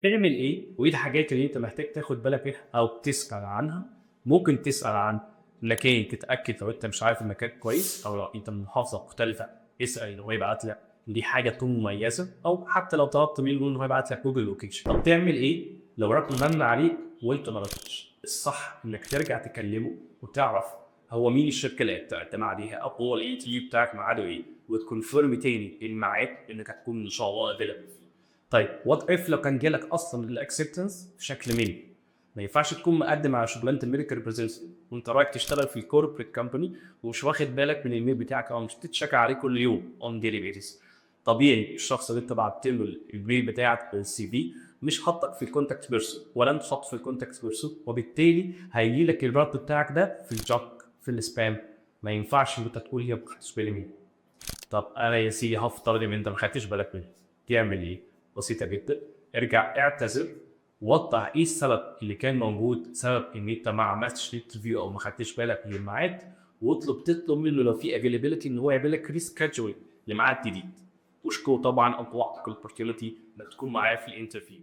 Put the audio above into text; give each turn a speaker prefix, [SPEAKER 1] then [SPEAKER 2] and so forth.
[SPEAKER 1] تعمل إيه، وإيه الحاجات اللي أنت محتاج تاخد بالك منها أو تسأل عنها. ممكن تسأل عن مكان تتأكد لو أنت مش عارف المكان كويس، أو لو أنت من محافظة مختلفة اسأل إن هو يبعت لك دي حاجة تكون مميزة، أو حتى لو طلبت منه إن هو يبعت لك جوجل لوكيشن. طب تعمل إيه لو رقم رن عليك وأنت ما ردتش؟ الصح إنك ترجع تكلمه وتعرف هو مين الشركة اللي هتقدم عليها، أو هو الانترفيو بتاعك ميعاده إيه، وتكونفيرم تاني الميعاد إنك هتكون إن شاء الله available. طيب وات اف لو كان جالك اصلا الاكسبتنس في شكل ميل؟ ما ينفعش تكون مقدم على شغلانه الميديكال ريبريزنتيف وانت رايح تشتغل في الكوربريت كومباني ومش واخد بالك من الميل بتاعك، او مش بتتشيك عليه كل يوم اون ديلي بيزس. طبيعي الشخص اللي انت بعت له الميل بتاعك السي في مش حاطك في الكونتاكت بيرسون، ولا انت حاطه في الكونتاكت بيرسون، وبالتالي هيجي لك الرد بتاعك ده في الجاك في السبام. ما ينفعش انت تقول هي ما خدتش بالي منه. طب انا يا سيدي هفترض ان انت ما خدتش بالك منه، تعمل ايه؟ بسيطه جدا. ارجع اعتذر، وضح ايه السبب اللي كان موجود، سبب ان انت ما عملتش انترفيو او ما خدتش بالك من الميعاد، تطلب منه لو في افيلابيلتي ان هو يعمل لك ريسكادجول لميعاد جديد. واشكره طبعا او توقع الاوبورتيونيتي انك تكون معاه في الانترفيو.